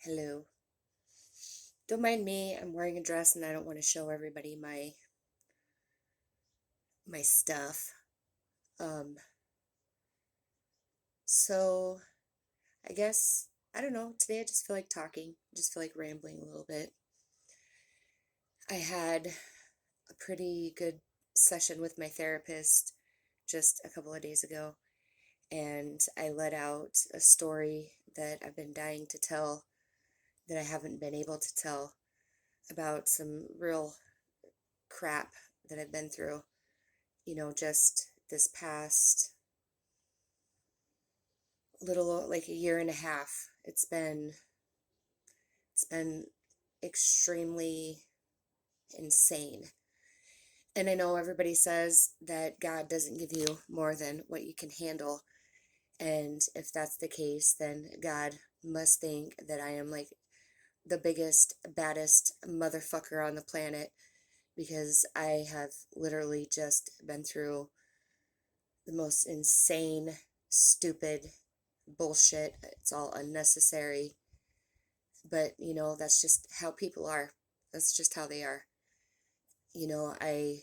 Hello. Don't mind me. I'm wearing a dress and I don't want to show everybody my stuff. Um so I guess I don't know. Today I just feel like talking. I just feel like rambling a little bit. I had a pretty good session with my therapist just a couple of days ago, and I let out a story that I've been dying to tell that I haven't been able to tell about some real crap that I've been through, just this past little like a year and a half. It's been extremely insane. And I know everybody says that God doesn't give you more than what you can handle. And if that's the case, then God must think that I am like the biggest, baddest motherfucker on the planet, because I have literally just been through the most insane, stupid bullshit. It's all unnecessary. But, that's just how people are. That's just how they are. You know, I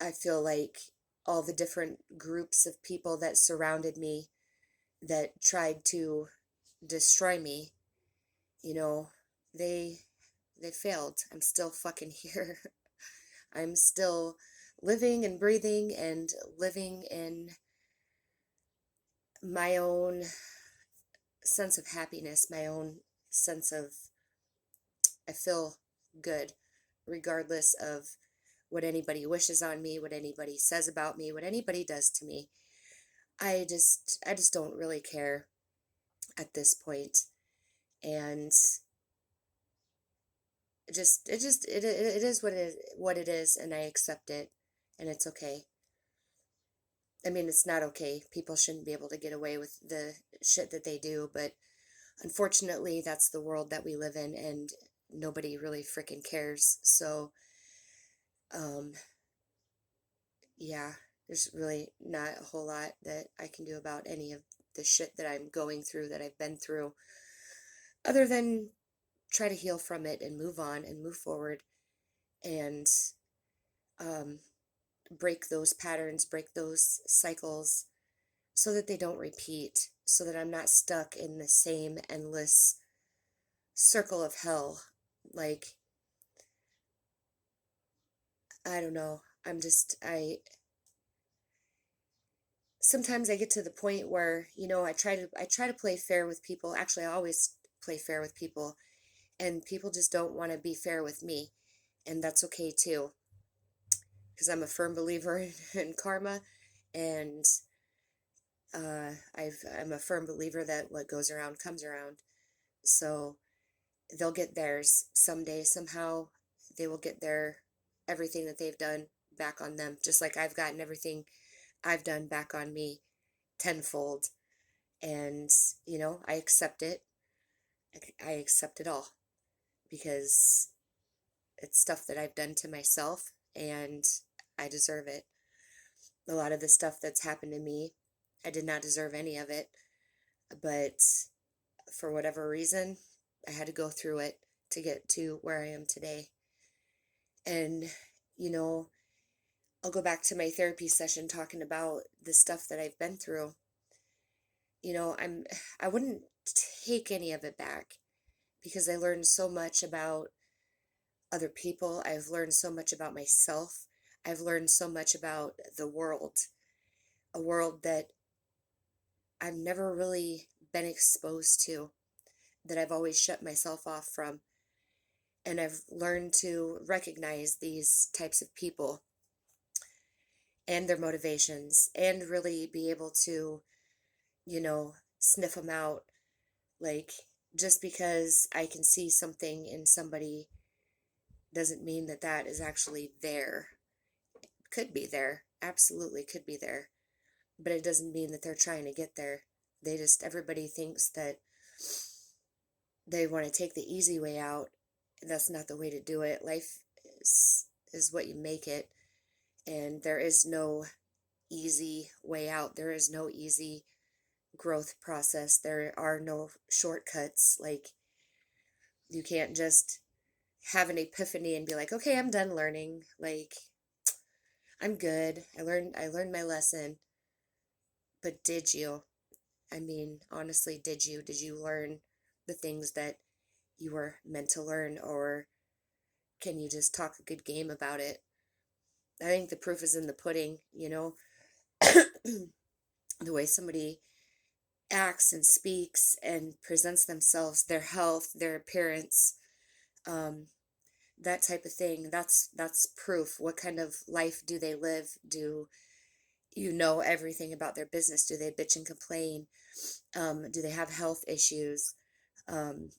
I feel like all the different groups of people that surrounded me that tried to destroy me, you know, they they failed. I'm still fucking here. I'm still living and breathing and living in my own sense of happiness, my own sense of I feel good regardless of what anybody wishes on me, what anybody says about me, what anybody does to me. I just don't really care at this point. And it is what it is, and I accept it, and it's okay. I mean, it's not okay. People shouldn't be able to get away with the shit that they do, but unfortunately, that's the world that we live in, and nobody really freaking cares. So, um, yeah, there's really not a whole lot that I can do about any of the shit that I'm going through, that I've been through, other than try to heal from it and move on and move forward, and um, break those patterns, break those cycles, so that they don't repeat, so that I'm not stuck in the same endless circle of hell. Like, I don't know. Sometimes I get to the point where, I try to play fair with people. Actually, I always play fair with people, and people just don't want to be fair with me. And that's okay too, because I'm a firm believer in karma, and I'm a firm believer that what goes around comes around. So they'll get theirs someday. Somehow they will get everything that they've done back on them, just like I've gotten everything I've done back on me tenfold. And, I accept it. I accept it all, because it's stuff that I've done to myself, and I deserve it. A lot of the stuff that's happened to me, I did not deserve any of it, but for whatever reason, I had to go through it to get to where I am today. And, you know, I'll go back to my therapy session talking about the stuff that I've been through. I wouldn't take any of it back, because I learned so much about other people. I've learned so much about myself. I've learned so much about the world, a world that I've never really been exposed to, that I've always shut myself off from. And I've learned to recognize these types of people and their motivations, and really be able to, sniff them out. Like, just because I can see something in somebody doesn't mean that that is actually there. Could be there, absolutely could be there, but it doesn't mean that they're trying to get there. Everybody thinks that they want to take the easy way out. That's not the way to do it. Life is what you make it, and there is no easy way out. There is no easy growth process. There are no shortcuts. Like, you can't just have an epiphany and be like, okay, I'm done learning. Like, I'm good. I learned my lesson. But did you? I mean, honestly, did you? Did you learn the things that you were meant to learn, or can you just talk a good game about it? I think the proof is in the pudding, the way somebody acts and speaks and presents themselves, their health, their appearance, um, that type of thing. That's proof. What kind of life do they live? Do you know everything about their business? Do they bitch and complain? Do they have health issues? Um,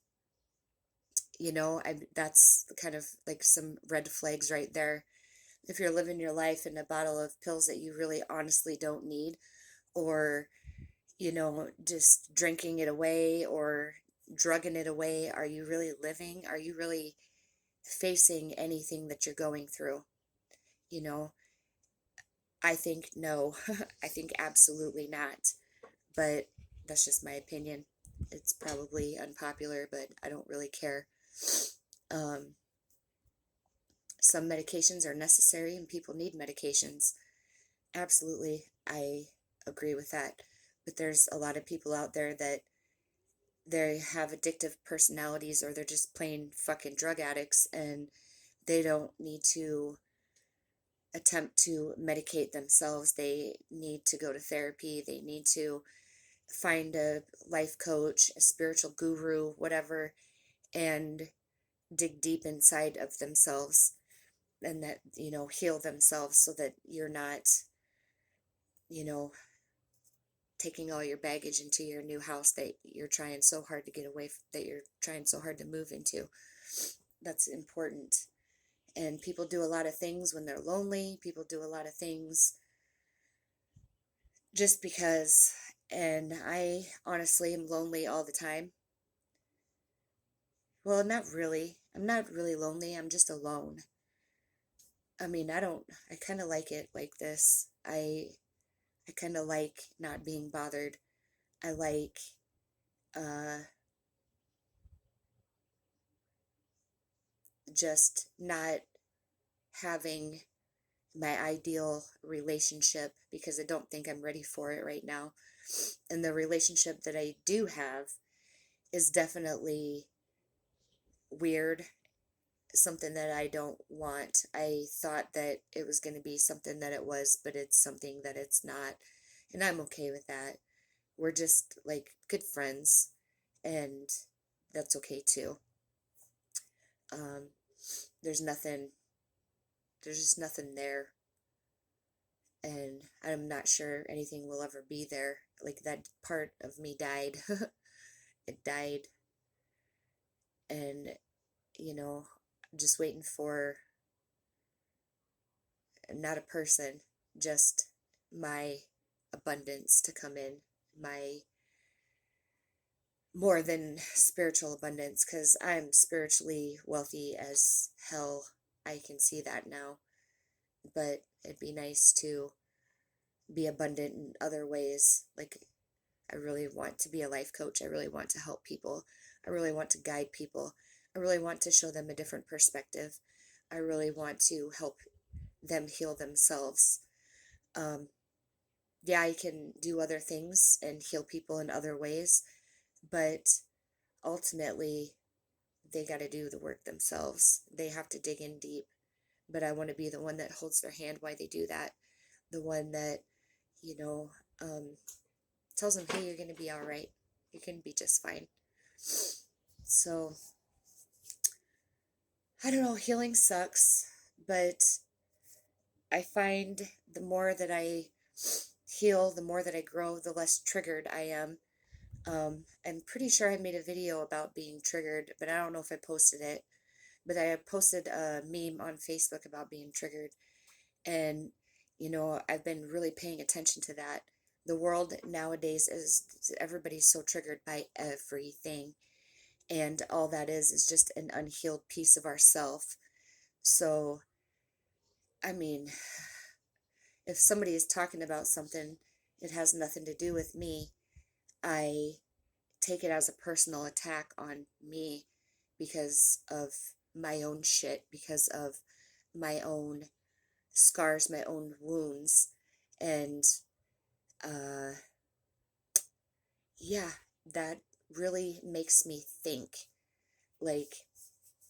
that's kind of like some red flags right there. If you're living your life in a bottle of pills that you really honestly don't need, or, just drinking it away or drugging it away, are you really living? Are you really facing anything that you're going through? You know, I think no. I think absolutely not. But that's just my opinion. It's probably unpopular, but I don't really care. Um, some medications are necessary and people need medications. Absolutely, I agree with that. But there's a lot of people out there that they have addictive personalities, or they're just plain fucking drug addicts, and they don't need to attempt to medicate themselves. They need to go to therapy. They need to find a life coach, a spiritual guru, whatever, and dig deep inside of themselves, and that, heal themselves, so that you're not, you know, taking all your baggage into your new house that you're trying so hard to get away from, that you're trying so hard to move into. That's important. And people do a lot of things when they're lonely. People do a lot of things just because. And I honestly am lonely all the time. Well, not really. I'm not really lonely. I'm just alone. I mean, I kind of like it like this. I kind of like not being bothered. I like, uh, just not having my ideal relationship, because I don't think I'm ready for it right now. And the relationship that I do have is definitely weird, something that I don't want. I thought that it was going to be something that it was, but it's something that it's not. And I'm okay with that. We're just like good friends, and that's okay too. Um, there's nothing, there's just nothing there. And I'm not sure anything will ever be there. Like, that part of me died. It died. And, I'm just waiting for not a person, just my abundance to come in, my more than spiritual abundance, because I'm spiritually wealthy as hell. I can see that now. But it'd be nice to be abundant in other ways. Like, I really want to be a life coach. I really want to help people. I really want to guide people. I really want to show them a different perspective. I really want to help them heal themselves. Um, yeah, I can do other things and heal people in other ways, but ultimately, they got to do the work themselves. They have to dig in deep. But I want to be the one that holds their hand while they do that. The one that, you know, um, tells them, hey, you're going to be all right. You're going to be just fine. So, I don't know, healing sucks, but I find the more that I heal, the more that I grow, the less triggered I am. I'm pretty sure I made a video about being triggered, but I don't know if I posted it. But I posted a meme on Facebook about being triggered. And, I've been really paying attention to that. The world nowadays is, everybody's so triggered by everything. And all that is just an unhealed piece of ourself. So, I mean, if somebody is talking about something, it has nothing to do with me. I take it as a personal attack on me because of my own shit, because of my own scars, my own wounds. And uh, yeah, that really makes me think. Like,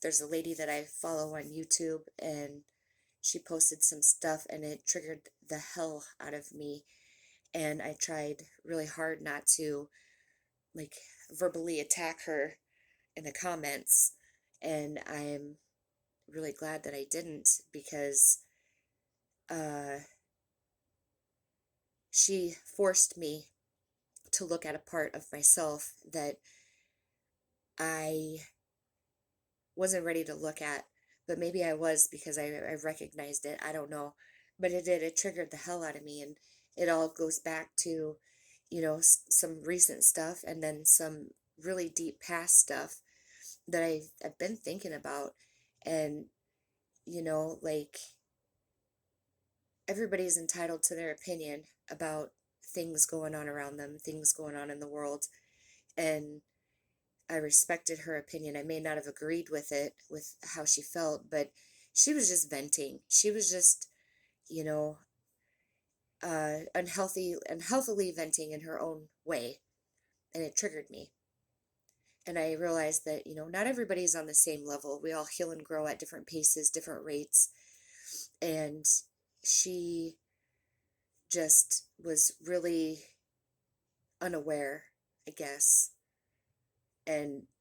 there's a lady that I follow on YouTube, and she posted some stuff, and it triggered the hell out of me. And I tried really hard not to, like, verbally attack her in the comments. And I'm really glad that I didn't, because uh, she forced me to look at a part of myself that I wasn't ready to look at. But maybe I was, because I recognized it. I don't know. But it did. It triggered the hell out of me. And it all goes back to, some recent stuff, and then some really deep past stuff that I've been thinking about. And, like, everybody's entitled to their opinion about things going on around them, things going on in the world. And I respected her opinion. I may not have agreed with it, with how she felt, but she was just venting. She was just, you know, unhealthily venting in her own way. And it triggered me. And I realized that, not everybody's on the same level. We all heal and grow at different paces, different rates. And she just was really unaware, I guess.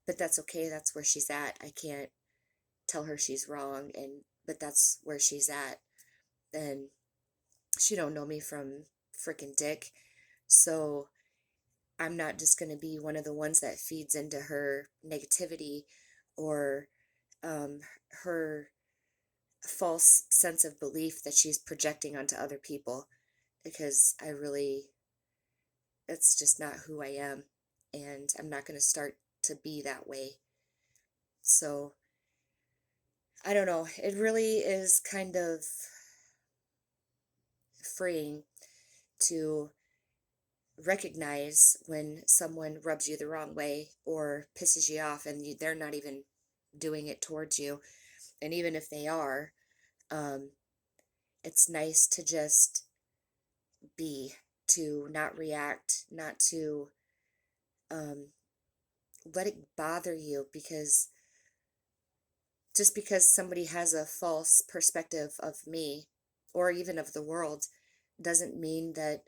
But that's okay. That's where she's at. I can't tell her she's wrong, but that's where she's at. And she don't know me from freaking dick. So I'm not just going to be one of the ones that feeds into her negativity, or her false sense of belief that she's projecting onto other people, because that's just not who I am, and I'm not going to start to be that way. So I don't know. It really is kind of freeing to recognize when someone rubs you the wrong way or pisses you off, and they're not even doing it towards you. And even if they are, um, it's nice to just be, to not react, not to um, let it bother you, because just because somebody has a false perspective of me, or even of the world, doesn't mean that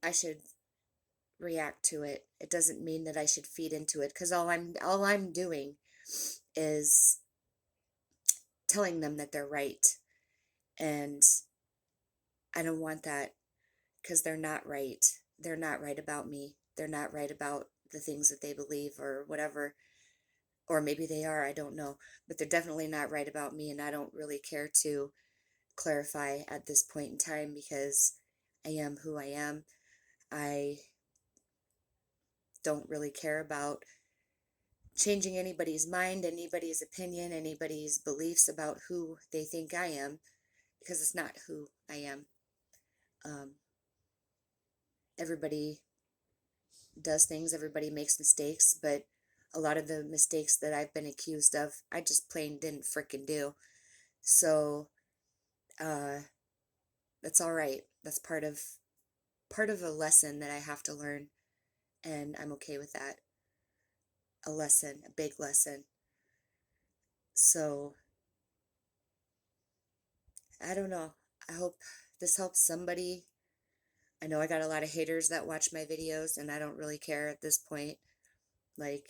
I should react to it. It doesn't mean that I should feed into it, because all I'm doing is telling them that they're right. And I don't want that, because they're not right. They're not right about me. They're not right about the things that they believe or whatever. Or maybe they are, I don't know. But they're definitely not right about me, and I don't really care to clarify at this point in time, because I am who I am. I don't really care about changing anybody's mind, anybody's opinion, anybody's beliefs about who they think I am, because it's not who I am. Everybody does things, everybody makes mistakes, but a lot of the mistakes that I've been accused of, I just plain didn't frickin' do. So, that's all right. That's part of a lesson that I have to learn, and I'm okay with that. A lesson, a big lesson. So, I don't know. I hope this helps somebody. I know I got a lot of haters that watch my videos, and I don't really care at this point. Like,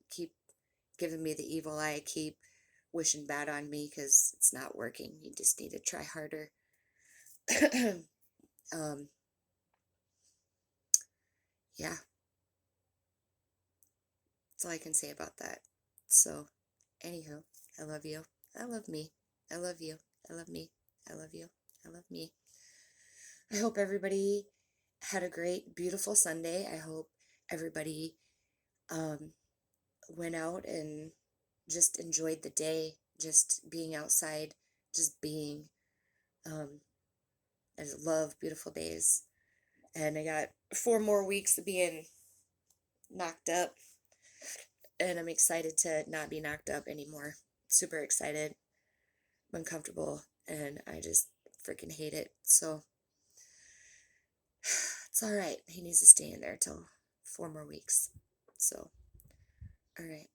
keep giving me the evil eye, keep wishing bad on me, because it's not working. You just need to try harder. um, yeah, that's all I can say about that. So, anywho, I love you. I love me. I love you. I love me. I love you. I love me. I hope everybody had a great, beautiful Sunday. I hope everybody um, went out and just enjoyed the day, just being outside, just being. I love beautiful days. And I got 4 more weeks of being knocked up, and I'm excited to not be knocked up anymore. Super excited. I'm uncomfortable, and I just freaking hate it. So it's all right. He needs to stay in there till 4 more weeks. So, all right.